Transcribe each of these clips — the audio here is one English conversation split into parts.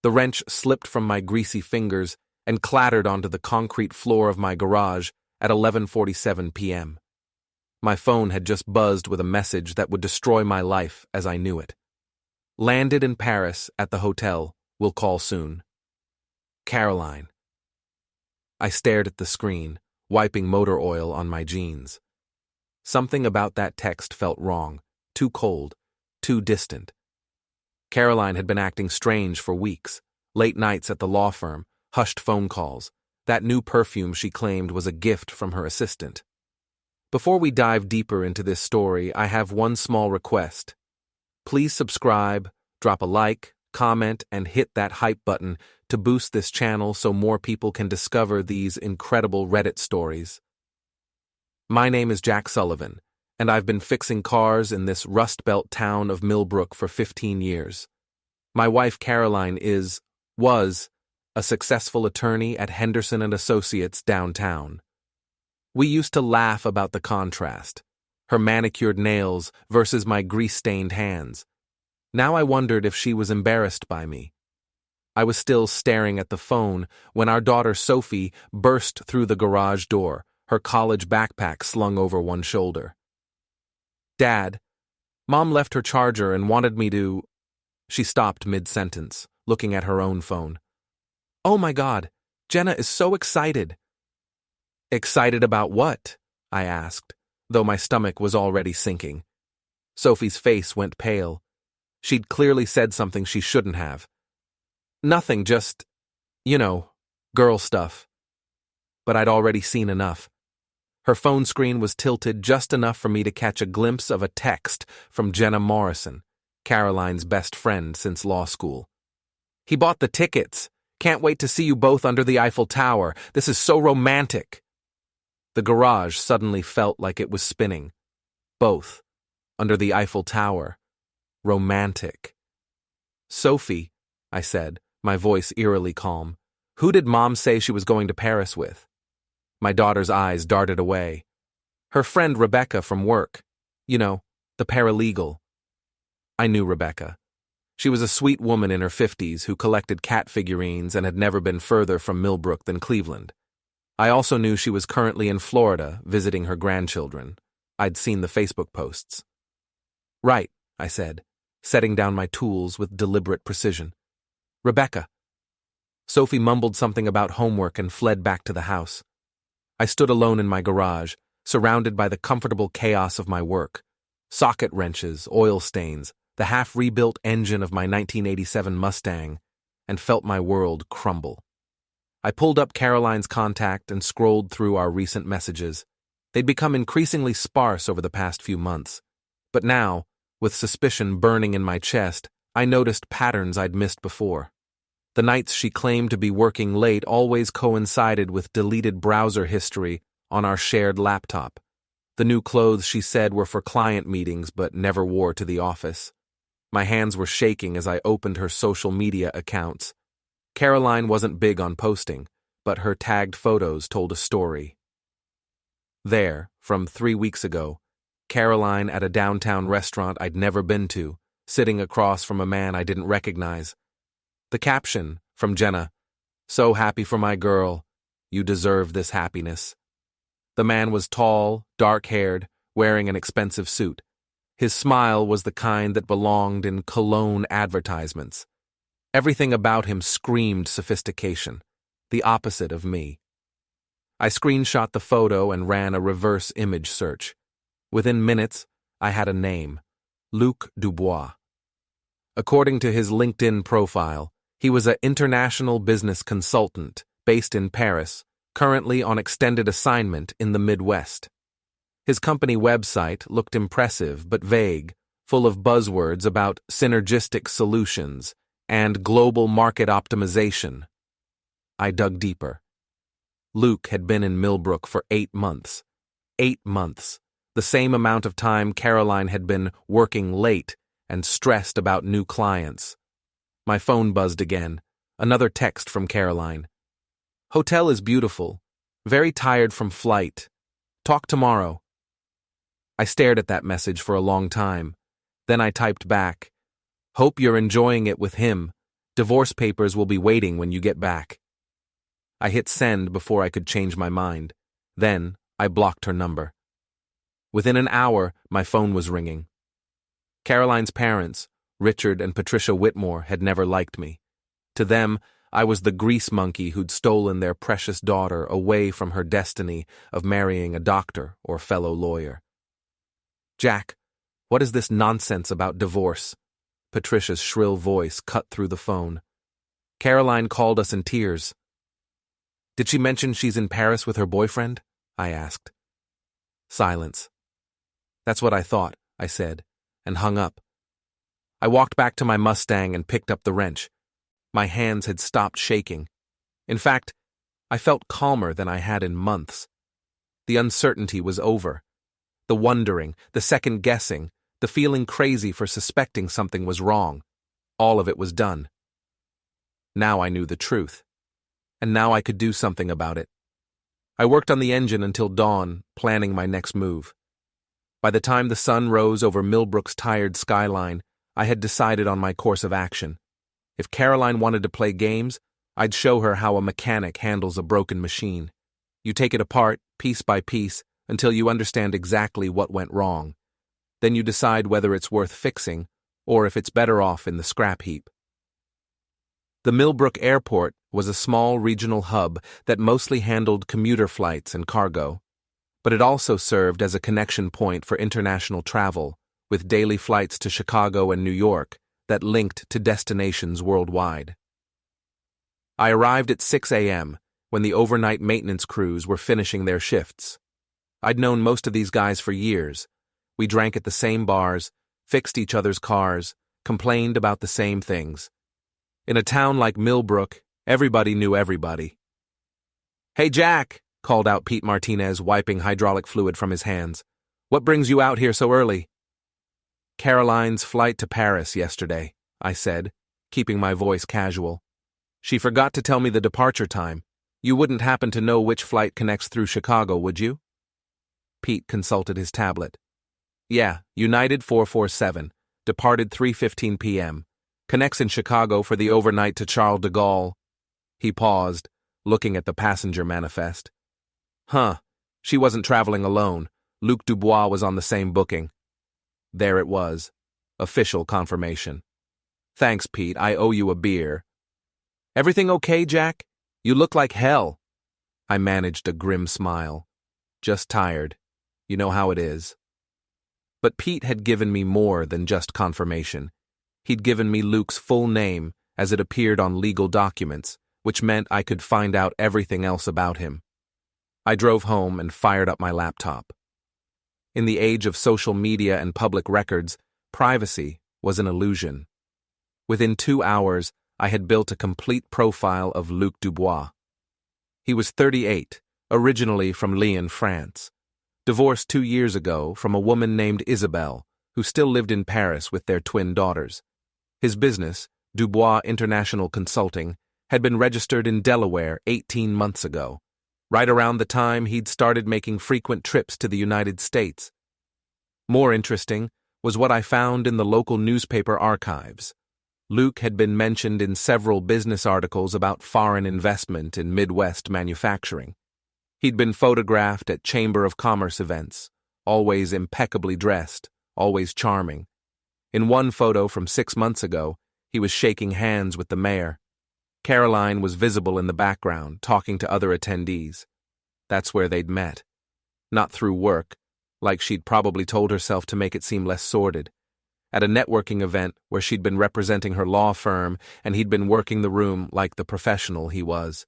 The wrench slipped from my greasy fingers and clattered onto the concrete floor of my garage at 11:47 p.m. My phone had just buzzed with a message that would destroy my life as I knew it. Landed in Paris at the hotel. Will call soon. Caroline. I stared at the screen, wiping motor oil on my jeans. Something about that text felt wrong, too cold, too distant. Caroline had been acting strange for weeks. Late nights at the law firm, hushed phone calls. That new perfume she claimed was a gift from her assistant. Before we dive deeper into this story, I have one small request. Please subscribe, drop a like, comment, and hit that hype button to boost this channel so more people can discover these incredible Reddit stories. My name is Jack Sullivan, and I've been fixing cars in this Rust Belt town of Millbrook for 15 years. My wife Caroline was a successful attorney at Henderson & Associates downtown. We used to laugh about the contrast, her manicured nails versus my grease-stained hands. Now I wondered if she was embarrassed by me. I was still staring at the phone when our daughter Sophie burst through the garage door, her college backpack slung over one shoulder. "Dad, Mom left her charger and wanted me to—" She stopped mid-sentence, looking at her own phone. "Oh my God, Jenna is so excited." "Excited about what?" I asked, though my stomach was already sinking. Sophie's face went pale. She'd clearly said something she shouldn't have. "Nothing, just, girl stuff." But I'd already seen enough. Her phone screen was tilted just enough for me to catch a glimpse of a text from Jenna Morrison, Caroline's best friend since law school. "He bought the tickets. Can't wait to see you both under the Eiffel Tower. This is so romantic." The garage suddenly felt like it was spinning. Both. Under the Eiffel Tower. Romantic. "Sophie," I said, my voice eerily calm, "who did Mom say she was going to Paris with?" My daughter's eyes darted away. "Her friend Rebecca from work. The paralegal." I knew Rebecca. She was a sweet woman in her 50s who collected cat figurines and had never been further from Millbrook than Cleveland. I also knew she was currently in Florida visiting her grandchildren. I'd seen the Facebook posts. "Right," I said, setting down my tools with deliberate precision. "Rebecca." Sophie mumbled something about homework and fled back to the house. I stood alone in my garage, surrounded by the comfortable chaos of my work. Socket wrenches, oil stains, the half-rebuilt engine of my 1987 Mustang, and felt my world crumble. I pulled up Caroline's contact and scrolled through our recent messages. They'd become increasingly sparse over the past few months. But now, with suspicion burning in my chest, I noticed patterns I'd missed before. The nights she claimed to be working late always coincided with deleted browser history on our shared laptop. The new clothes she said were for client meetings but never wore to the office. My hands were shaking as I opened her social media accounts. Caroline wasn't big on posting, but her tagged photos told a story. There, from 3 weeks ago, Caroline at a downtown restaurant I'd never been to, sitting across from a man I didn't recognize. The caption, from Jenna, "So happy for my girl. You deserve this happiness." The man was tall, dark-haired, wearing an expensive suit. His smile was the kind that belonged in cologne advertisements. Everything about him screamed sophistication, the opposite of me. I screenshot the photo and ran a reverse image search. Within minutes, I had a name, Luc Dubois. According to his LinkedIn profile, he was an international business consultant based in Paris, currently on extended assignment in the Midwest. His company website looked impressive but vague, full of buzzwords about synergistic solutions and global market optimization. I dug deeper. Luc had been in Millbrook for 8 months. 8 months. The same amount of time Caroline had been working late and stressed about new clients. My phone buzzed again. Another text from Caroline. "Hotel is beautiful. Very tired from flight. Talk tomorrow." I stared at that message for a long time. Then I typed back, "Hope you're enjoying it with him. Divorce papers will be waiting when you get back. I hit send before I could change my mind. Then, I blocked her number. Within an hour, my phone was ringing. Caroline's parents, Richard and Patricia Whitmore, had never liked me. To them, I was the grease monkey who'd stolen their precious daughter away from her destiny of marrying a doctor or fellow lawyer. "Jack, what is this nonsense about divorce?" Patricia's shrill voice cut through the phone. "Caroline called us in tears." "Did she mention she's in Paris with her boyfriend?" I asked. Silence. "That's what I thought," I said, and hung up. I walked back to my Mustang and picked up the wrench. My hands had stopped shaking. In fact, I felt calmer than I had in months. The uncertainty was over. The wondering, the second-guessing, the feeling crazy for suspecting something was wrong. All of it was done. Now I knew the truth. And now I could do something about it. I worked on the engine until dawn, planning my next move. By the time the sun rose over Millbrook's tired skyline, I had decided on my course of action. If Caroline wanted to play games, I'd show her how a mechanic handles a broken machine. You take it apart, piece by piece, until you understand exactly what went wrong. Then you decide whether it's worth fixing, or if it's better off in the scrap heap. The Millbrook Airport was a small regional hub that mostly handled commuter flights and cargo, but it also served as a connection point for international travel, with daily flights to Chicago and New York that linked to destinations worldwide. I arrived at 6 a.m., when the overnight maintenance crews were finishing their shifts. I'd known most of these guys for years. We drank at the same bars, fixed each other's cars, complained about the same things. In a town like Millbrook, everybody knew everybody. "Hey, Jack," called out Pete Martinez, wiping hydraulic fluid from his hands. "What brings you out here so early?" "Caroline's flight to Paris yesterday," I said, keeping my voice casual. "She forgot to tell me the departure time. You wouldn't happen to know which flight connects through Chicago, would you?" Pete consulted his tablet. "Yeah, United 447, departed 3:15 p.m., connects in Chicago for the overnight to Charles de Gaulle." He paused, looking at the passenger manifest. "Huh, she wasn't traveling alone. Luc Dubois was on the same booking." There it was. Official confirmation. "Thanks, Pete. I owe you a beer." "Everything okay, Jack? You look like hell." I managed a grim smile. "Just tired. You know how it is." But Pete had given me more than just confirmation. He'd given me Luc's full name as it appeared on legal documents, which meant I could find out everything else about him. I drove home and fired up my laptop. In the age of social media and public records, privacy was an illusion. Within 2 hours, I had built a complete profile of Luc Dubois. He was 38, originally from Lyon, France. Divorced 2 years ago from a woman named Isabelle, who still lived in Paris with their twin daughters. His business, Dubois International Consulting, had been registered in Delaware 18 months ago, right around the time he'd started making frequent trips to the United States. More interesting was what I found in the local newspaper archives. Luc had been mentioned in several business articles about foreign investment in Midwest manufacturing. He'd been photographed at Chamber of Commerce events, always impeccably dressed, always charming. In one photo from 6 months ago, he was shaking hands with the mayor. Caroline was visible in the background, talking to other attendees. That's where they'd met. Not through work, like she'd probably told herself to make it seem less sordid. At a networking event where she'd been representing her law firm and he'd been working the room like the professional he was.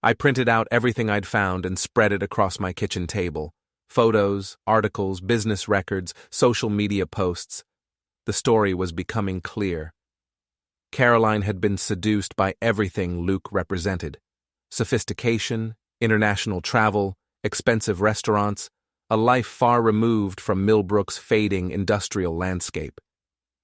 I printed out everything I'd found and spread it across my kitchen table. Photos, articles, business records, social media posts. The story was becoming clear. Caroline had been seduced by everything Luc represented. Sophistication, international travel, expensive restaurants, a life far removed from Millbrook's fading industrial landscape.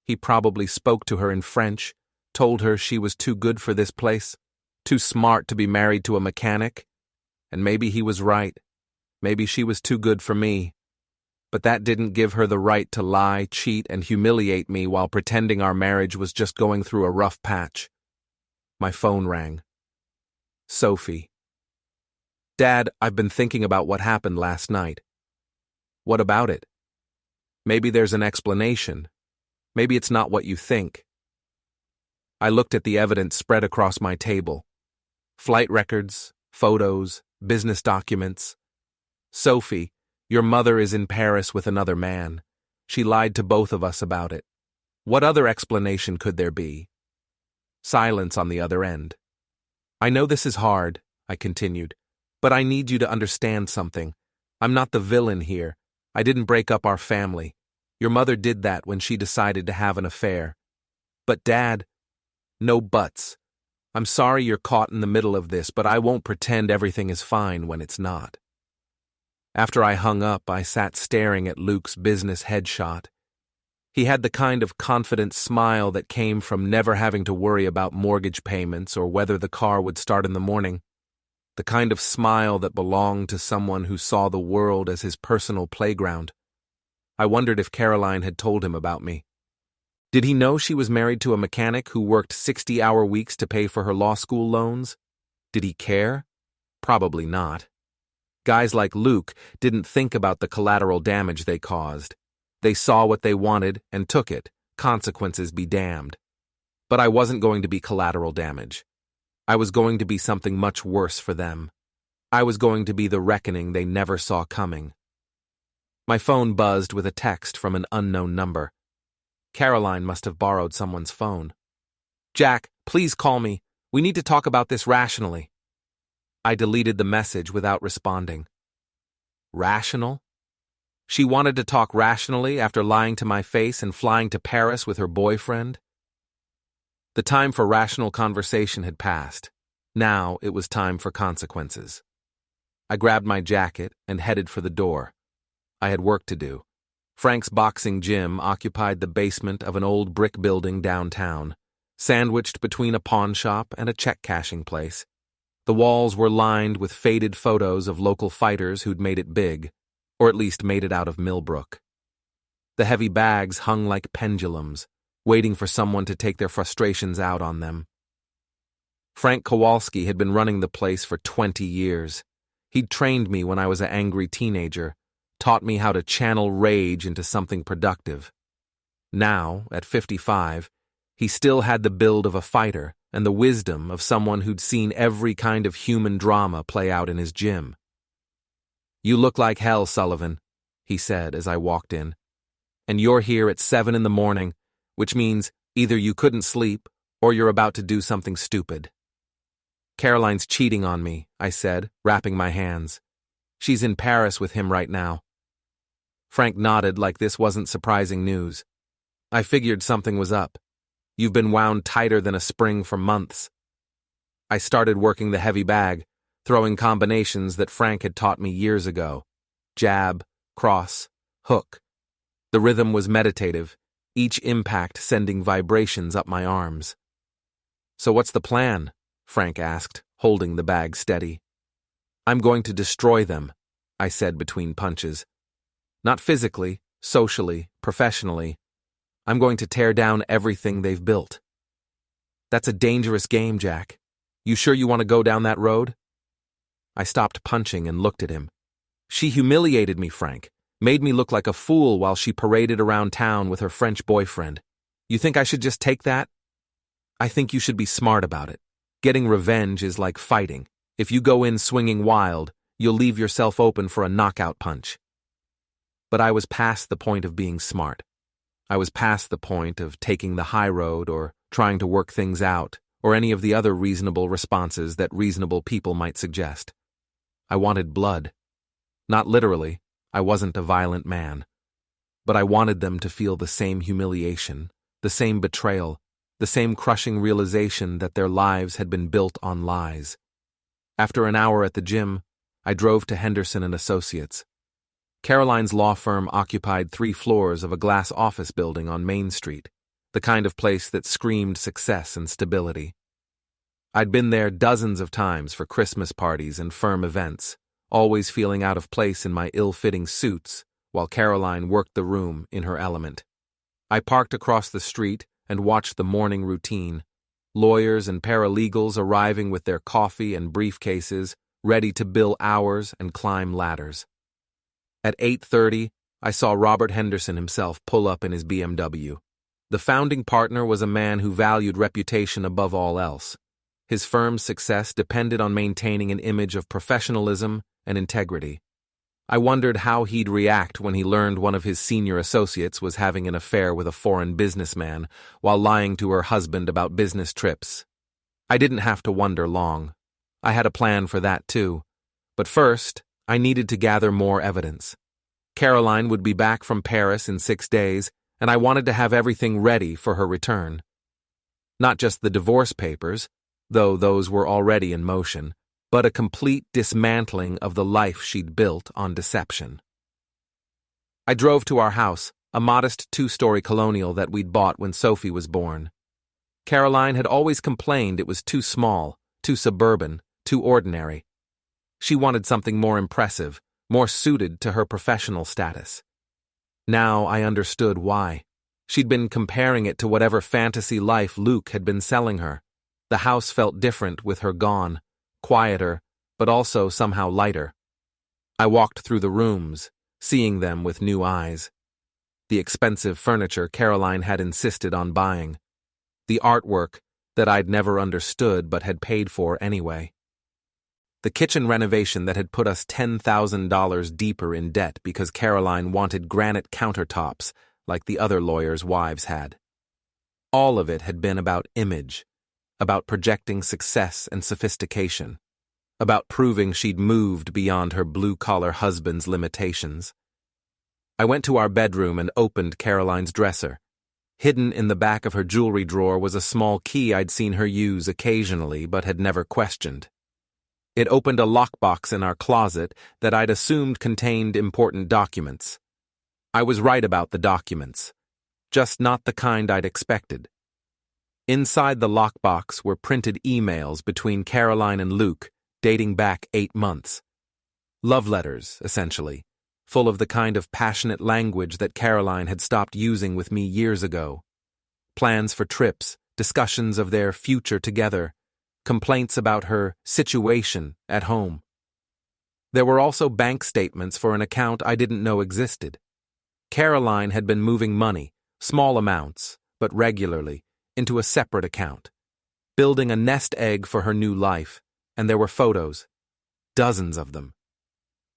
He probably spoke to her in French, told her she was too good for this place, too smart to be married to a mechanic. And maybe he was right. Maybe she was too good for me. But that didn't give her the right to lie, cheat, and humiliate me while pretending our marriage was just going through a rough patch. My phone rang. Sophie. Dad, I've been thinking about what happened last night. What about it? Maybe there's an explanation. Maybe it's not what you think. I looked at the evidence spread across my table. Flight records, photos, business documents. Sophie, your mother is in Paris with another man. She lied to both of us about it. What other explanation could there be? Silence on the other end. I know this is hard, I continued, but I need you to understand something. I'm not the villain here. I didn't break up our family. Your mother did that when she decided to have an affair. But Dad, no buts. I'm sorry you're caught in the middle of this, but I won't pretend everything is fine when it's not. After I hung up, I sat staring at Luc's business headshot. He had the kind of confident smile that came from never having to worry about mortgage payments or whether the car would start in the morning. The kind of smile that belonged to someone who saw the world as his personal playground. I wondered if Caroline had told him about me. Did he know she was married to a mechanic who worked 60-hour weeks to pay for her law school loans? Did he care? Probably not. Guys like Luc didn't think about the collateral damage they caused. They saw what they wanted and took it, consequences be damned. But I wasn't going to be collateral damage. I was going to be something much worse for them. I was going to be the reckoning they never saw coming. My phone buzzed with a text from an unknown number. Caroline must have borrowed someone's phone. Jack, please call me. We need to talk about this rationally. I deleted the message without responding. Rational? She wanted to talk rationally after lying to my face and flying to Paris with her boyfriend? The time for rational conversation had passed. Now it was time for consequences. I grabbed my jacket and headed for the door. I had work to do. Frank's boxing gym occupied the basement of an old brick building downtown, sandwiched between a pawn shop and a check-cashing place. The walls were lined with faded photos of local fighters who'd made it big, or at least made it out of Millbrook. The heavy bags hung like pendulums, waiting for someone to take their frustrations out on them. Frank Kowalski had been running the place for 20 years. He'd trained me when I was an angry teenager, taught me how to channel rage into something productive. Now, at 55, he still had the build of a fighter and the wisdom of someone who'd seen every kind of human drama play out in his gym. You look like hell, Sullivan, he said as I walked in. And you're here at 7 in the morning, which means either you couldn't sleep or you're about to do something stupid. Caroline's cheating on me, I said, wrapping my hands. She's in Paris with him right now. Frank nodded like this wasn't surprising news. I figured something was up. You've been wound tighter than a spring for months. I started working the heavy bag, throwing combinations that Frank had taught me years ago. Jab, cross, hook. The rhythm was meditative, each impact sending vibrations up my arms. So what's the plan? Frank asked, holding the bag steady. I'm going to destroy them, I said between punches. Not physically, socially, professionally. I'm going to tear down everything they've built. That's a dangerous game, Jack. You sure you want to go down that road? I stopped punching and looked at him. She humiliated me, Frank, made me look like a fool while she paraded around town with her French boyfriend. You think I should just take that? I think you should be smart about it. Getting revenge is like fighting. If you go in swinging wild, you'll leave yourself open for a knockout punch. But I was past the point of being smart. I was past the point of taking the high road or trying to work things out or any of the other reasonable responses that reasonable people might suggest. I wanted blood. Not literally, I wasn't a violent man. But I wanted them to feel the same humiliation, the same betrayal, the same crushing realization that their lives had been built on lies. After an hour at the gym, I drove to Henderson and Associates. Caroline's law firm occupied 3 floors of a glass office building on Main Street, the kind of place that screamed success and stability. I'd been there dozens of times for Christmas parties and firm events, always feeling out of place in my ill-fitting suits, while Caroline worked the room in her element. I parked across the street and watched the morning routine, lawyers and paralegals arriving with their coffee and briefcases, ready to bill hours and climb ladders. At 8:30, I saw Robert Henderson himself pull up in his BMW. The founding partner was a man who valued reputation above all else. His firm's success depended on maintaining an image of professionalism and integrity. I wondered how he'd react when he learned one of his senior associates was having an affair with a foreign businessman while lying to her husband about business trips. I didn't have to wonder long. I had a plan for that too. But first, I needed to gather more evidence. Caroline would be back from Paris in 6 days, and I wanted to have everything ready for her return. Not just the divorce papers, though those were already in motion, but a complete dismantling of the life she'd built on deception. I drove to our house, a modest 2-story colonial that we'd bought when Sophie was born. Caroline had always complained it was too small, too suburban, too ordinary. She wanted something more impressive, more suited to her professional status. Now I understood why. She'd been comparing it to whatever fantasy life Luc had been selling her. The house felt different with her gone. Quieter, but also somehow lighter. I walked through the rooms, seeing them with new eyes. The expensive furniture Caroline had insisted on buying. The artwork that I'd never understood but had paid for anyway. The kitchen renovation that had put us $10,000 deeper in debt because Caroline wanted granite countertops like the other lawyers' wives had. All of it had been about image. About projecting success and sophistication, about proving she'd moved beyond her blue-collar husband's limitations. I went to our bedroom and opened Caroline's dresser. Hidden in the back of her jewelry drawer was a small key I'd seen her use occasionally but had never questioned. It opened a lockbox in our closet that I'd assumed contained important documents. I was right about the documents, just not the kind I'd expected. Inside the lockbox were printed emails between Caroline and Luc, dating back 8 months. Love letters, essentially, full of the kind of passionate language that Caroline had stopped using with me years ago. Plans for trips, discussions of their future together, complaints about her situation at home. There were also bank statements for an account I didn't know existed. Caroline had been moving money, small amounts, but regularly, into a separate account, building a nest egg for her new life, and there were photos, dozens of them.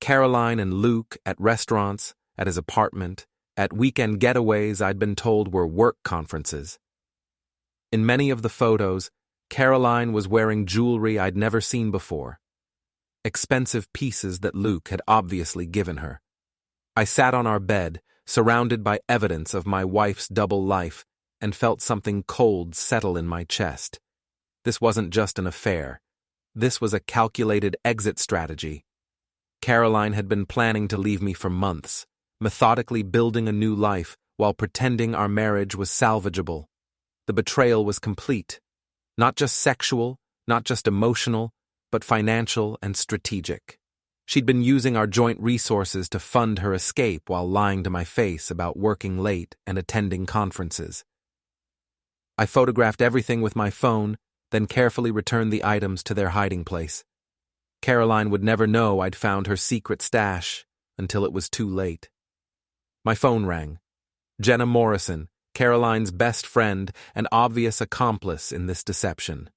Caroline and Luc at restaurants, at his apartment, at weekend getaways I'd been told were work conferences. In many of the photos, Caroline was wearing jewelry I'd never seen before, expensive pieces that Luc had obviously given her. I sat on our bed, surrounded by evidence of my wife's double life, and felt something cold settle in my chest. This wasn't just an affair. This was a calculated exit strategy. Caroline had been planning to leave me for months, methodically building a new life while pretending our marriage was salvageable. The betrayal was complete. Not just sexual, not just emotional, but financial and strategic. She'd been using our joint resources to fund her escape while lying to my face about working late and attending conferences. I photographed everything with my phone, then carefully returned the items to their hiding place. Caroline would never know I'd found her secret stash until it was too late. My phone rang. Jenna Morrison, Caroline's best friend and obvious accomplice in this deception.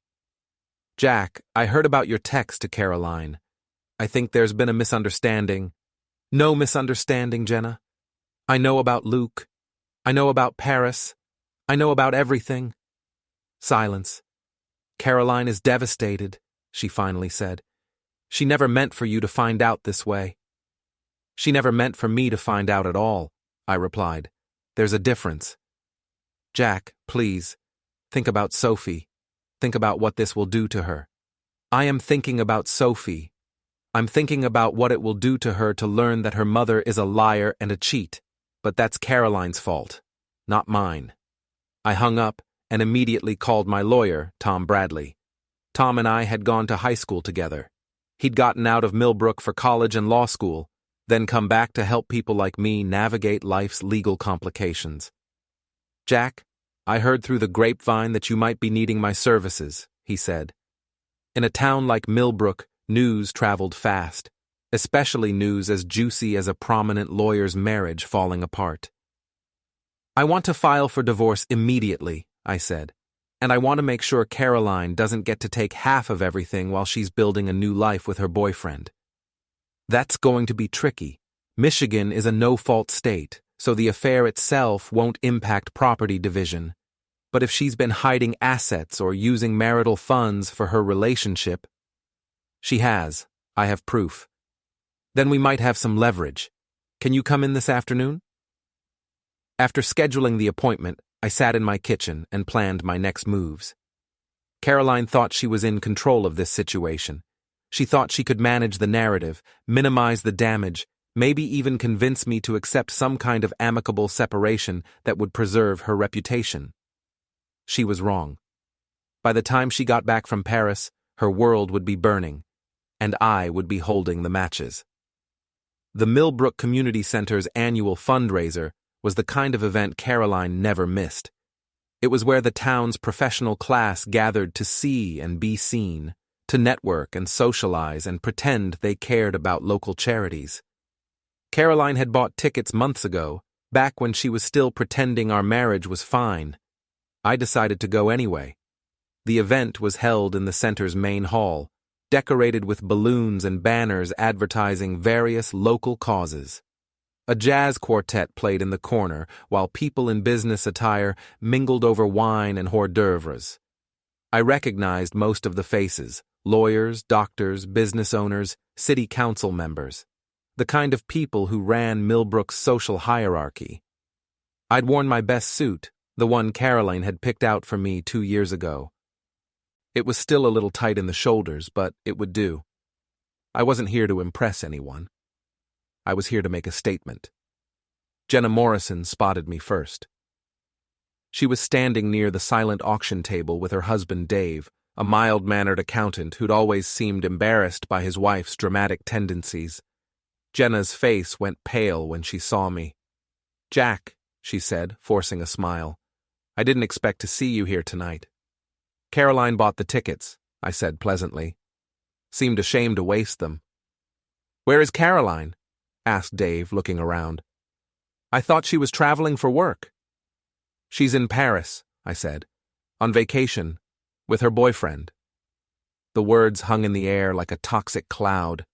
"Jack, I heard about your text to Caroline. I think there's been a misunderstanding." "No misunderstanding, Jenna. I know about Luc. I know about Paris. I know about everything." Silence. "Caroline is devastated," she finally said. "She never meant for you to find out this way." "She never meant for me to find out at all," I replied. "There's a difference." "Jack, please, think about Sophie. Think about what this will do to her." "I am thinking about Sophie. I'm thinking about what it will do to her to learn that her mother is a liar and a cheat, but that's Caroline's fault, not mine." I hung up and immediately called my lawyer, Tom Bradley. Tom and I had gone to high school together. He'd gotten out of Millbrook for college and law school, then come back to help people like me navigate life's legal complications. "Jack, I heard through the grapevine that you might be needing my services, he said. In a town like Millbrook, news traveled fast, especially news as juicy as a prominent lawyer's marriage falling apart. I want to file for divorce immediately, I said, and I want to make sure Caroline doesn't get to take half of everything while she's building a new life with her boyfriend. That's going to be tricky. Michigan is a no-fault state, so the affair itself won't impact property division. But if she's been hiding assets or using marital funds for her relationship, she has. I have proof. Then we might have some leverage. Can you come in this afternoon? After scheduling the appointment, I sat in my kitchen and planned my next moves. Caroline thought she was in control of this situation. She thought she could manage the narrative, minimize the damage, maybe even convince me to accept some kind of amicable separation that would preserve her reputation. She was wrong. By the time she got back from Paris, her world would be burning, and I would be holding the matches. The Millbrook Community Center's annual fundraiser was the kind of event Caroline never missed. It was where the town's professional class gathered to see and be seen, to network and socialize and pretend they cared about local charities. Caroline had bought tickets months ago, back when she was still pretending our marriage was fine. I decided to go anyway. The event was held in the center's main hall, decorated with balloons and banners advertising various local causes. A jazz quartet played in the corner, while people in business attire mingled over wine and hors d'oeuvres. I recognized most of the faces: lawyers, doctors, business owners, city council members. The kind of people who ran Millbrook's social hierarchy. I'd worn my best suit, the one Caroline had picked out for me 2 years ago. It was still a little tight in the shoulders, but it would do. I wasn't here to impress anyone. I was here to make a statement. Jenna Morrison spotted me first. She was standing near the silent auction table with her husband Dave, a mild-mannered accountant who'd always seemed embarrassed by his wife's dramatic tendencies. Jenna's face went pale when she saw me. "Jack," she said, forcing a smile, "I didn't expect to see you here tonight." "Caroline bought the tickets," I said pleasantly. Seemed ashamed to waste them. "Where is Caroline?" asked Dave, looking around. "I thought she was traveling for work." "She's in Paris," I said, "on vacation, with her boyfriend." The words hung in the air like a toxic cloud.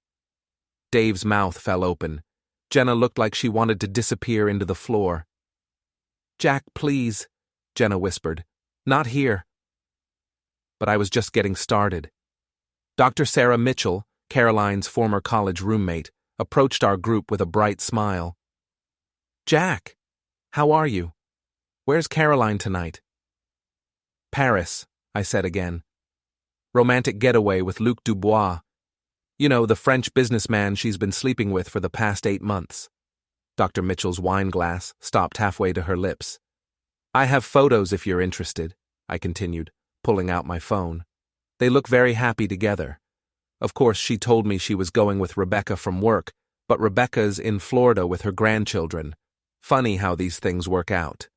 Dave's mouth fell open. Jenna looked like she wanted to disappear into the floor. "Jack, please," Jenna whispered. "Not here." But I was just getting started. Dr. Sarah Mitchell, Caroline's former college roommate, approached our group with a bright smile. "Jack, how are you? Where's Caroline tonight?" "Paris," I said again. "Romantic getaway with Luc Dubois. You know, the French businessman she's been sleeping with for the past 8 months. Dr. Mitchell's wine glass stopped halfway to her lips. "I have photos if you're interested," I continued, pulling out my phone. "They look very happy together. Of course, she told me she was going with Rebecca from work, but Rebecca's in Florida with her grandchildren. Funny how these things work out."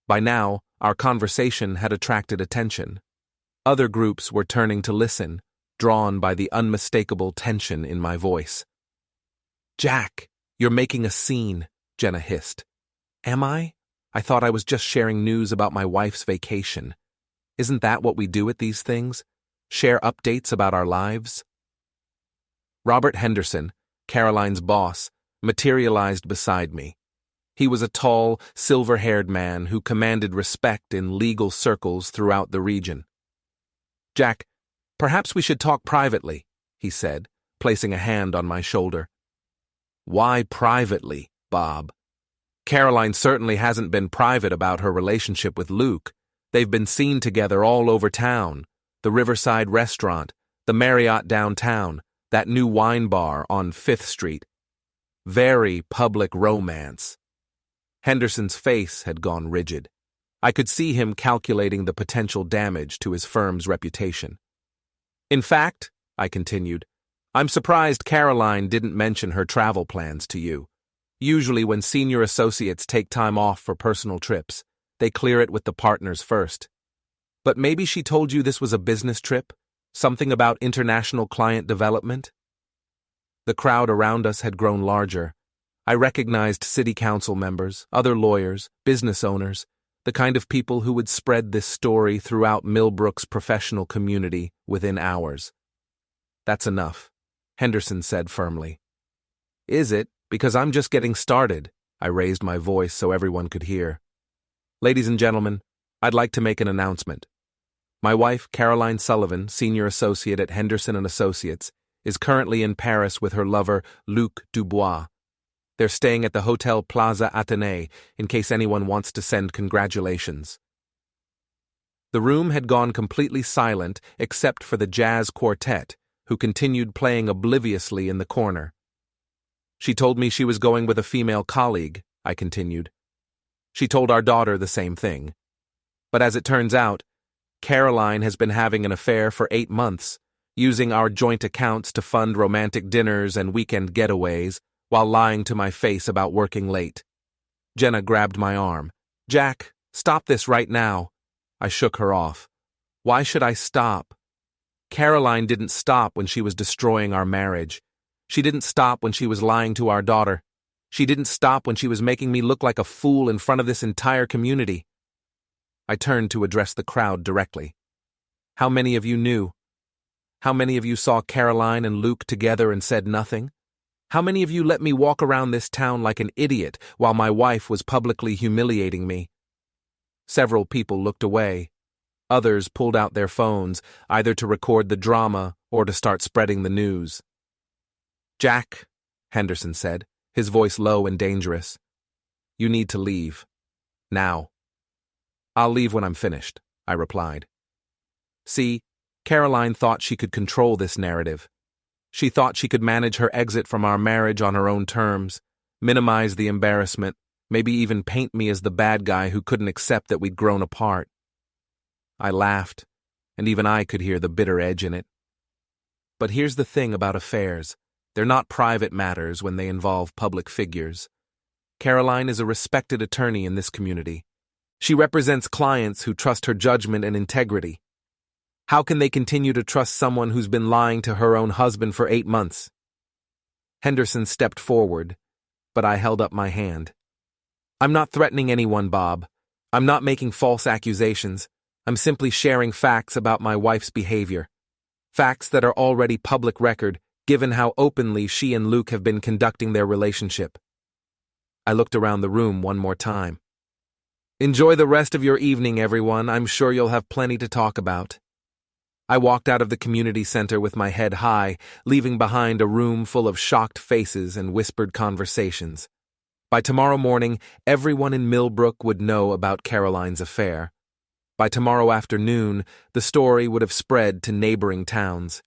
By now, our conversation had attracted attention. Other groups were turning to listen, drawn by the unmistakable tension in my voice. "Jack, you're making a scene," Jenna hissed. "Am I? I thought I was just sharing news about my wife's vacation. Isn't that what we do at these things? Share updates about our lives?" Robert Henderson, Caroline's boss, materialized beside me. He was a tall, silver-haired man who commanded respect in legal circles throughout the region. "Jack, perhaps we should talk privately," he said, placing a hand on my shoulder. "Why privately, Bob? Caroline certainly hasn't been private about her relationship with Luke. They've been seen together all over town. The Riverside restaurant, the Marriott downtown, that new wine bar on 5th Street. Very public romance." Henderson's face had gone rigid. I could see him calculating the potential damage to his firm's reputation. "In fact," I continued, "I'm surprised Caroline didn't mention her travel plans to you. Usually when senior associates take time off for personal trips, They clear it with the partners first. But maybe she told you this was a business trip? Something about international client development? The crowd around us had grown larger. I recognized city council members, other lawyers, business owners, the kind of people who would spread this story throughout Millbrook's professional community within hours. That's enough, Henderson said firmly. Is it? Because I'm just getting started. I raised my voice so everyone could hear. Ladies and gentlemen, I'd like to make an announcement. My wife, Caroline Sullivan, senior associate at Henderson & Associates, is currently in Paris with her lover, Luc Dubois. They're staying at the Hotel Plaza Athénée in case anyone wants to send congratulations. The room had gone completely silent except for the jazz quartet, who continued playing obliviously in the corner. She told me she was going with a female colleague, I continued. She told our daughter the same thing. But as it turns out, Caroline has been having an affair for 8 months, using our joint accounts to fund romantic dinners and weekend getaways while lying to my face about working late. Jenna grabbed my arm. Jack, stop this right now. I shook her off. Why should I stop? Caroline didn't stop when she was destroying our marriage. She didn't stop when she was lying to our daughter. She didn't stop when she was making me look like a fool in front of this entire community. I turned to address the crowd directly. How many of you knew? How many of you saw Caroline and Luc together and said nothing? How many of you let me walk around this town like an idiot while my wife was publicly humiliating me? Several people looked away. Others pulled out their phones, either to record the drama or to start spreading the news. Jack, Henderson said, his voice low and dangerous. You need to leave. Now. I'll leave when I'm finished, I replied. See, Caroline thought she could control this narrative. She thought she could manage her exit from our marriage on her own terms, minimize the embarrassment, maybe even paint me as the bad guy who couldn't accept that we'd grown apart. I laughed, and even I could hear the bitter edge in it. But here's the thing about affairs. They're not private matters when they involve public figures. Caroline is a respected attorney in this community. She represents clients who trust her judgment and integrity. How can they continue to trust someone who's been lying to her own husband for 8 months? Henderson stepped forward, but I held up my hand. I'm not threatening anyone, Bob. I'm not making false accusations. I'm simply sharing facts about my wife's behavior. Facts that are already public record, given how openly she and Luc have been conducting their relationship. I looked around the room one more time. Enjoy the rest of your evening, everyone. I'm sure you'll have plenty to talk about. I walked out of the community center with my head high, leaving behind a room full of shocked faces and whispered conversations. By tomorrow morning, everyone in Millbrook would know about Caroline's affair. By tomorrow afternoon, the story would have spread to neighboring towns.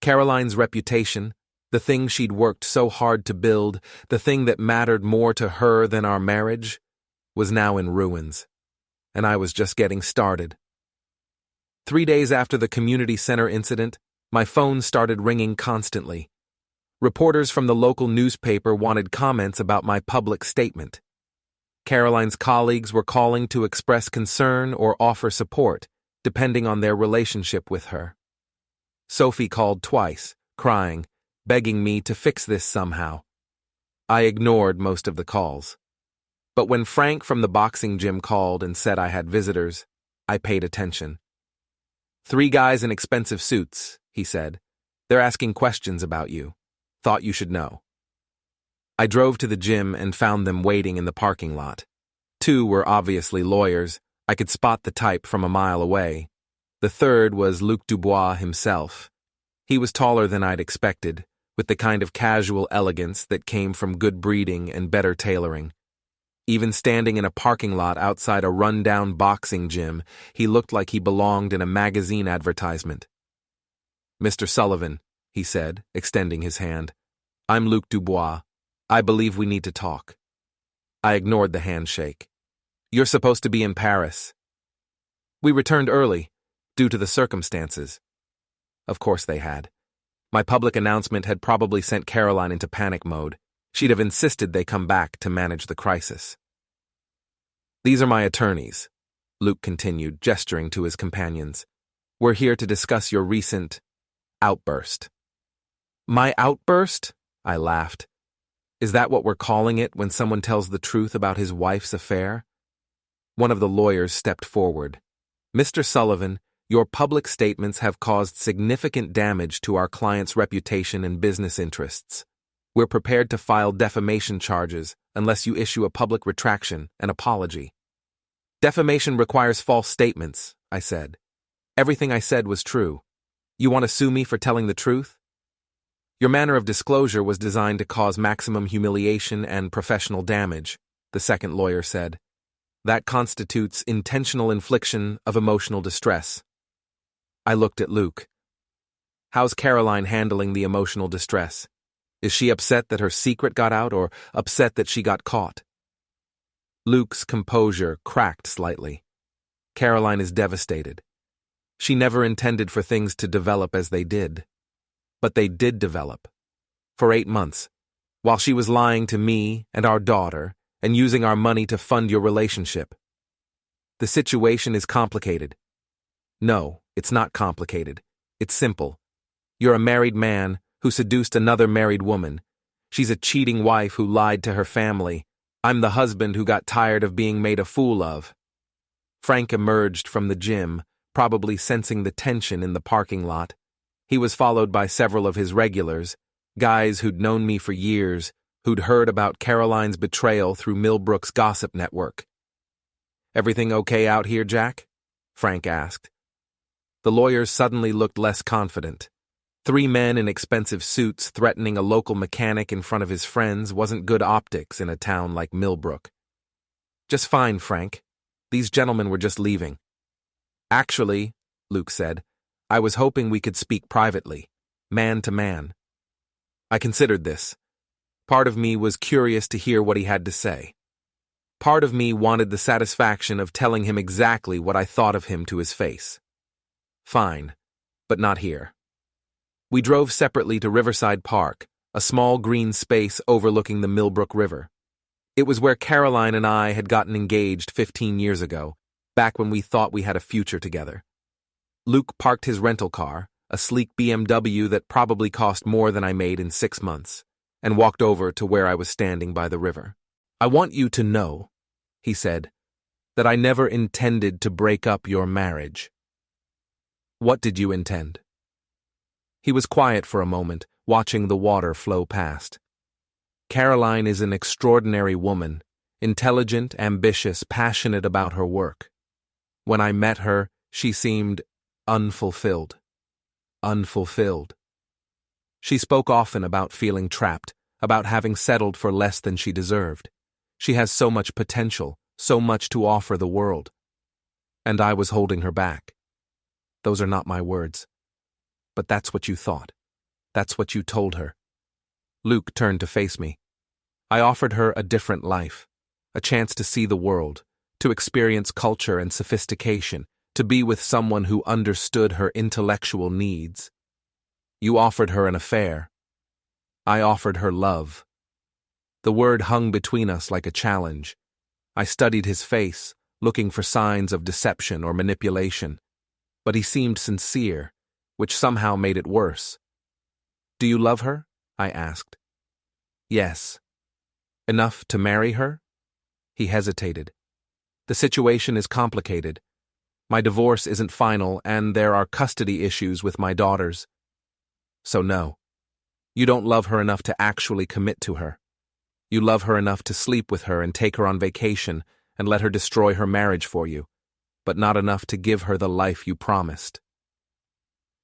Caroline's reputation, the thing she'd worked so hard to build, the thing that mattered more to her than our marriage, was now in ruins. And I was just getting started. 3 days after the community center incident, my phone started ringing constantly. Reporters from the local newspaper wanted comments about my public statement. Caroline's colleagues were calling to express concern or offer support, depending on their relationship with her. Sophie called twice, crying, begging me to fix this somehow. I ignored most of the calls. But when Frank from the boxing gym called and said I had visitors, I paid attention. 3 guys in expensive suits, he said. They're asking questions about you. Thought you should know. I drove to the gym and found them waiting in the parking lot. 2 were obviously lawyers. I could spot the type from a mile away. The third was Luc Dubois himself. He was taller than I'd expected, with the kind of casual elegance that came from good breeding and better tailoring. Even standing in a parking lot outside a run-down boxing gym, he looked like he belonged in a magazine advertisement. Mr. Sullivan, he said, extending his hand. I'm Luc Dubois. I believe we need to talk. I ignored the handshake. You're supposed to be in Paris. We returned early, due to the circumstances. Of course they had. My public announcement had probably sent Caroline into panic mode. She'd have insisted they come back to manage the crisis. These are my attorneys, Luke continued, gesturing to his companions. We're here to discuss your recent outburst. My outburst? I laughed. Is that what we're calling it when someone tells the truth about his wife's affair? One of the lawyers stepped forward. Mr. Sullivan, your public statements have caused significant damage to our client's reputation and business interests. We're prepared to file defamation charges unless you issue a public retraction and apology. Defamation requires false statements, I said. Everything I said was true. You want to sue me for telling the truth? Your manner of disclosure was designed to cause maximum humiliation and professional damage, the second lawyer said. That constitutes intentional infliction of emotional distress. I looked at Luke. How's Caroline handling the emotional distress? Is she upset that her secret got out or upset that she got caught? Luke's composure cracked slightly. Caroline is devastated. She never intended for things to develop as they did. But they did develop. For 8 months, while she was lying to me and our daughter and using our money to fund your relationship. The situation is complicated. No, it's not complicated. It's simple. You're a married man who seduced another married woman. She's a cheating wife who lied to her family. I'm the husband who got tired of being made a fool of. Frank emerged from the gym, probably sensing the tension in the parking lot. He was followed by several of his regulars, guys who'd known me for years, who'd heard about Caroline's betrayal through Millbrook's gossip network. Everything okay out here, Jack? Frank asked. The lawyers suddenly looked less confident. 3 men in expensive suits threatening a local mechanic in front of his friends wasn't good optics in a town like Millbrook. Just fine, Frank. These gentlemen were just leaving. Actually, Luke said, I was hoping we could speak privately, man to man. I considered this. Part of me was curious to hear what he had to say. Part of me wanted the satisfaction of telling him exactly what I thought of him to his face. Fine, but not here. We drove separately to Riverside Park, a small green space overlooking the Millbrook River. It was where Caroline and I had gotten engaged 15 years ago, back when we thought we had a future together. Luke parked his rental car, a sleek BMW that probably cost more than I made in 6 months, and walked over to where I was standing by the river. I want you to know, he said, that I never intended to break up your marriage. What did you intend? He was quiet for a moment, watching the water flow past. Caroline is an extraordinary woman, intelligent, ambitious, passionate about her work. When I met her, she seemed unfulfilled. Unfulfilled. She spoke often about feeling trapped, about having settled for less than she deserved. She has so much potential, so much to offer the world. And I was holding her back. Those are not my words. But that's what you thought. That's what you told her. Luke turned to face me. I offered her a different life, a chance to see the world, to experience culture and sophistication, to be with someone who understood her intellectual needs. You offered her an affair. I offered her love. The word hung between us like a challenge. I studied his face, looking for signs of deception or manipulation. But he seemed sincere, which somehow made it worse. Do you love her? I asked. Yes. Enough to marry her? He hesitated. The situation is complicated. My divorce isn't final, and there are custody issues with my daughters. So no. You don't love her enough to actually commit to her. You love her enough to sleep with her and take her on vacation and let her destroy her marriage for you, but not enough to give her the life you promised.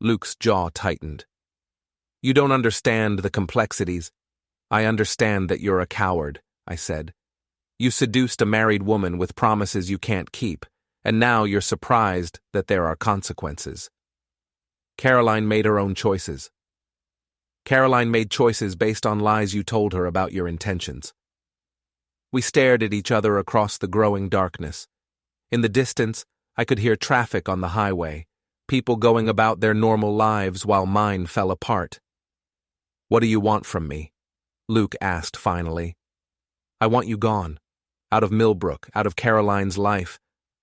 Luke's jaw tightened. You don't understand the complexities. I understand that you're a coward, I said. You seduced a married woman with promises you can't keep, and now you're surprised that there are consequences. Caroline made her own choices. Caroline made choices based on lies you told her about your intentions. We stared at each other across the growing darkness. In the distance, I could hear traffic on the highway, people going about their normal lives while mine fell apart. What do you want from me? Luke asked finally. I want you gone. out of Millbrook, out of Caroline's life,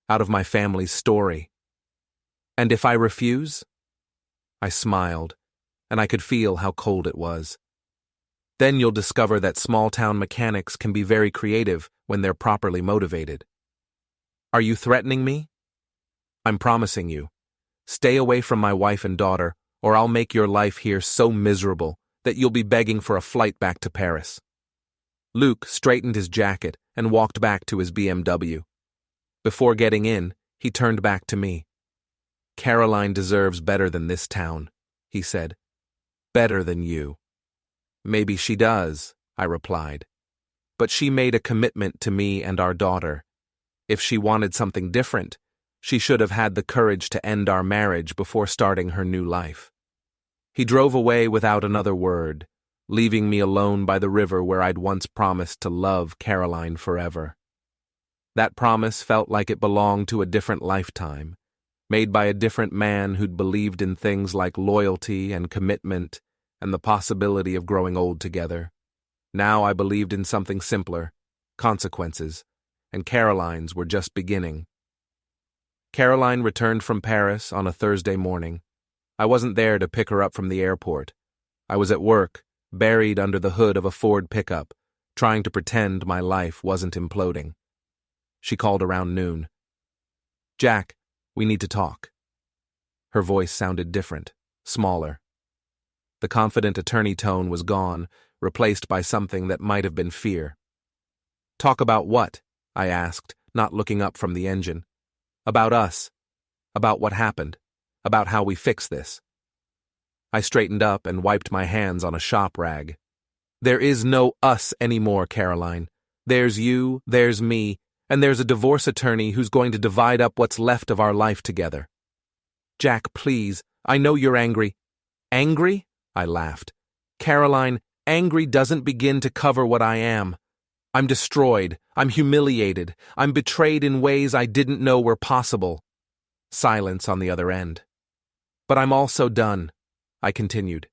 out of my family's story. And if I refuse? I smiled, and I could feel how cold it was. Then you'll discover that small-town mechanics can be very creative when they're properly motivated. Are you threatening me? I'm promising you. Stay away from my wife and daughter, or I'll make your life here so miserable that you'll be begging for a flight back to Paris. Luc straightened his jacket and walked back to his BMW. Before getting in, he turned back to me. Caroline deserves better than this town, he said. Better than you. Maybe she does, I replied. But she made a commitment to me and our daughter. If she wanted something different, she should have had the courage to end our marriage before starting her new life. He drove away without another word, leaving me alone by the river where I'd once promised to love Caroline forever. That promise felt like it belonged to a different lifetime, made by a different man who'd believed in things like loyalty and commitment and the possibility of growing old together. Now I believed in something simpler, consequences, and Caroline's were just beginning. Caroline returned from Paris on a Thursday morning. I wasn't there to pick her up from the airport. I was at work, buried under the hood of a Ford pickup, trying to pretend my life wasn't imploding. She called around noon. Jack, we need to talk. Her voice sounded different, smaller. The confident attorney tone was gone, replaced by something that might have been fear. Talk about what? I asked, not looking up from the engine. About us. About what happened. About how we fix this. I straightened up and wiped my hands on a shop rag. There is no us anymore, Caroline. There's you, there's me, and there's a divorce attorney who's going to divide up what's left of our life together. Jack, please, I know you're angry. Angry? I laughed. Caroline, angry doesn't begin to cover what I am. I'm destroyed, I'm humiliated, I'm betrayed in ways I didn't know were possible. Silence on the other end. But I'm also done, I continued.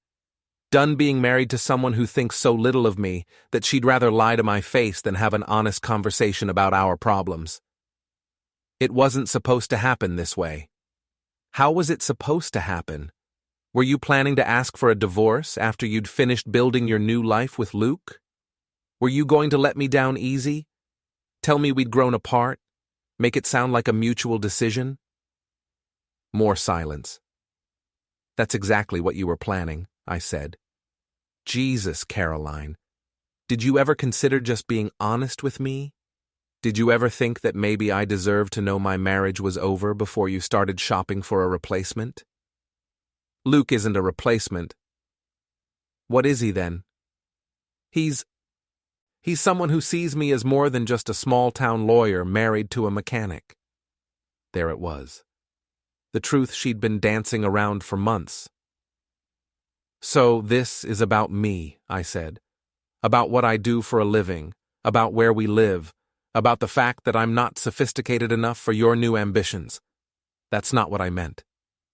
Done being married to someone who thinks so little of me that she'd rather lie to my face than have an honest conversation about our problems. It wasn't supposed to happen this way. How was it supposed to happen? Were you planning to ask for a divorce after you'd finished building your new life with Luc? Were you going to let me down easy? Tell me we'd grown apart? Make it sound like a mutual decision? More silence. That's exactly what you were planning, I said. Jesus, Caroline. Did you ever consider just being honest with me? Did you ever think that maybe I deserved to know my marriage was over before you started shopping for a replacement? Luc isn't a replacement. What is he then? He's someone who sees me as more than just a small-town lawyer married to a mechanic. There it was. The truth she'd been dancing around for months. So this is about me, I said. About what I do for a living, about where we live, about the fact that I'm not sophisticated enough for your new ambitions. That's not what I meant.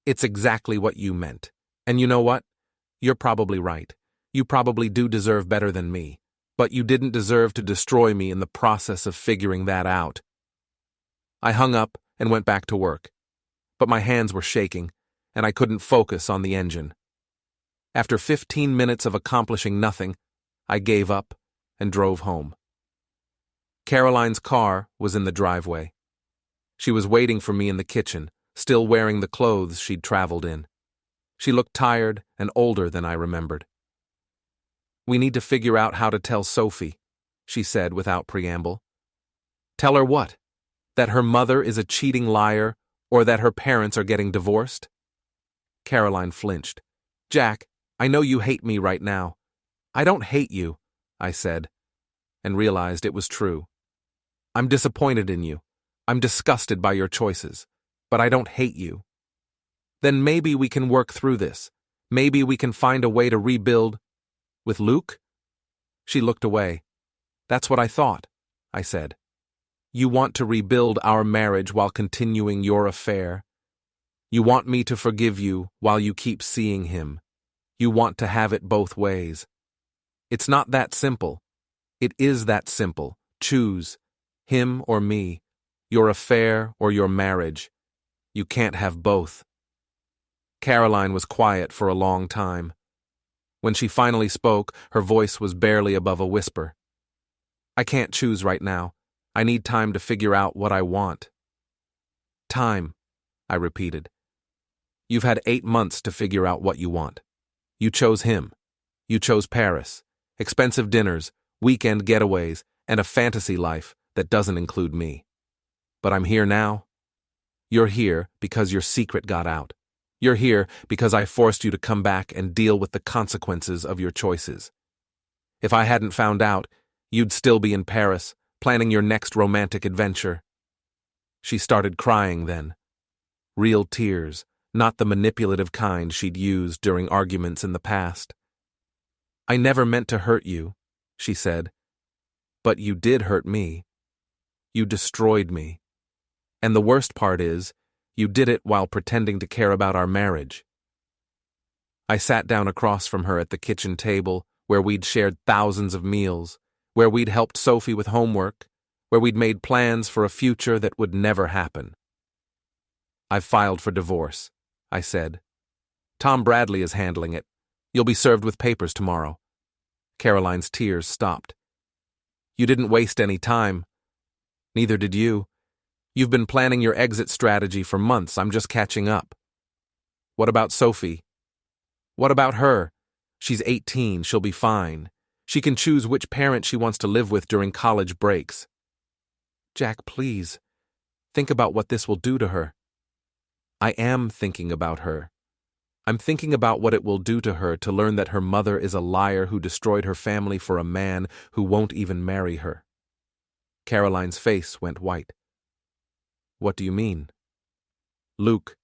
It's exactly what you meant. And you know what? You're probably right. You probably do deserve better than me. But you didn't deserve to destroy me in the process of figuring that out. I hung up and went back to work. But my hands were shaking, and I couldn't focus on the engine. After 15 minutes of accomplishing nothing, I gave up and drove home. Caroline's car was in the driveway. She was waiting for me in the kitchen, still wearing the clothes she'd traveled in. She looked tired and older than I remembered. We need to figure out how to tell Sophie, she said without preamble. Tell her what? That her mother is a cheating liar, or that her parents are getting divorced? Caroline flinched. Jack, I know you hate me right now. I don't hate you, I said, and realized it was true. I'm disappointed in you. I'm disgusted by your choices, but I don't hate you. Then maybe we can work through this. Maybe we can find a way to rebuild. With Luc? She looked away. That's what I thought, I said. You want to rebuild our marriage while continuing your affair. You want me to forgive you while you keep seeing him. You want to have it both ways. It's not that simple. It is that simple. Choose. Him or me. Your affair or your marriage. You can't have both. Caroline was quiet for a long time. When she finally spoke, her voice was barely above a whisper. I can't choose right now. I need time to figure out what I want. Time, I repeated. You've had 8 months to figure out what you want. You chose him. You chose Paris, expensive dinners, weekend getaways, and a fantasy life that doesn't include me. But I'm here now. You're here because your secret got out. You're here because I forced you to come back and deal with the consequences of your choices. If I hadn't found out, you'd still be in Paris, planning your next romantic adventure. She started crying then. Real tears, not the manipulative kind she'd used during arguments in the past. I never meant to hurt you, she said. But you did hurt me. You destroyed me. And the worst part is, you did it while pretending to care about our marriage. I sat down across from her at the kitchen table, where we'd shared thousands of meals, where we'd helped Sophie with homework, where we'd made plans for a future that would never happen. I've filed for divorce, I said. Tom Bradley is handling it. You'll be served with papers tomorrow. Caroline's tears stopped. You didn't waste any time. Neither did you. You've been planning your exit strategy for months. I'm just catching up. What about Sophie? What about her? She's 18. She'll be fine. She can choose which parent she wants to live with during college breaks. Jack, please. Think about what this will do to her. I am thinking about her. I'm thinking about what it will do to her to learn that her mother is a liar who destroyed her family for a man who won't even marry her. Caroline's face went white. What do you mean? Luc.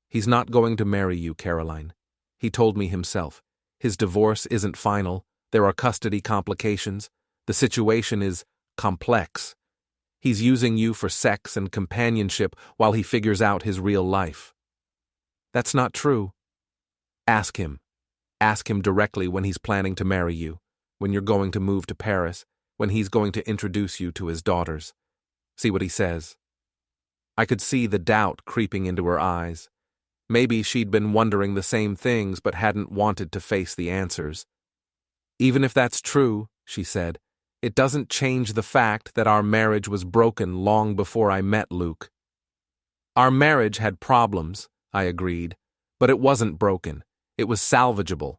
He's not going to marry you, Caroline. He told me himself. His divorce isn't final. There are custody complications. The situation is complex. He's using you for sex and companionship while he figures out his real life. That's not true. Ask him. Ask him directly when he's planning to marry you, when you're going to move to Paris, when he's going to introduce you to his daughters. See what he says. I could see the doubt creeping into her eyes. Maybe she'd been wondering the same things but hadn't wanted to face the answers. Even if that's true, she said, it doesn't change the fact that our marriage was broken long before I met Luc. Our marriage had problems, I agreed, but it wasn't broken. It was salvageable.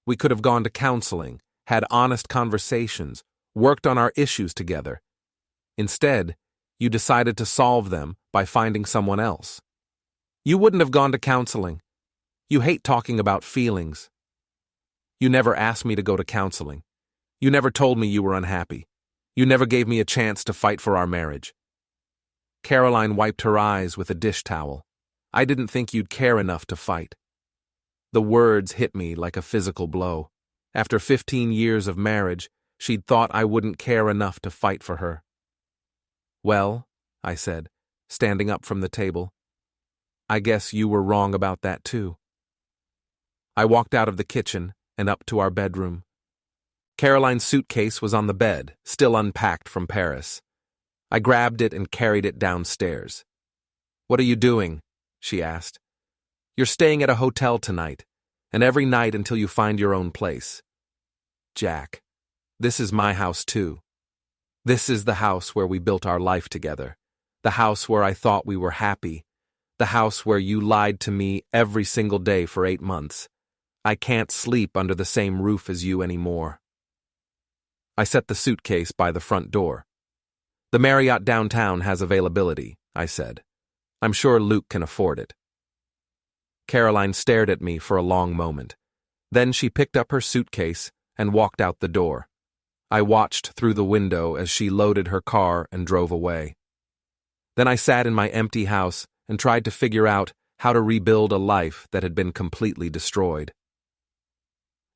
We could have gone to counseling, had honest conversations, worked on our issues together. Instead, you decided to solve them by finding someone else. You wouldn't have gone to counseling. You hate talking about feelings. You never asked me to go to counseling. You never told me you were unhappy. You never gave me a chance to fight for our marriage. Caroline wiped her eyes with a dish towel. I didn't think you'd care enough to fight. The words hit me like a physical blow. After 15 years of marriage, she'd thought I wouldn't care enough to fight for her. Well, I said, standing up from the table, I guess you were wrong about that too. I walked out of the kitchen and up to our bedroom. Caroline's suitcase was on the bed, still unpacked from Paris. I grabbed it and carried it downstairs. What are you doing? She asked. You're staying at a hotel tonight, and every night until you find your own place. Jack, this is my house too. This is the house where we built our life together, the house where I thought we were happy, the house where you lied to me every single day for 8 months. I can't sleep under the same roof as you anymore. I set the suitcase by the front door. The Marriott downtown has availability, I said. I'm sure Luc can afford it. Caroline stared at me for a long moment. Then she picked up her suitcase and walked out the door. I watched through the window as she loaded her car and drove away. Then I sat in my empty house and tried to figure out how to rebuild a life that had been completely destroyed.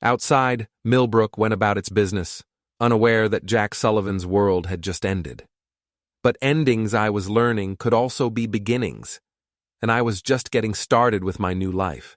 Outside, Millbrook went about its business, unaware that Jack Sullivan's world had just ended. But endings, I was learning, could also be beginnings, and I was just getting started with my new life.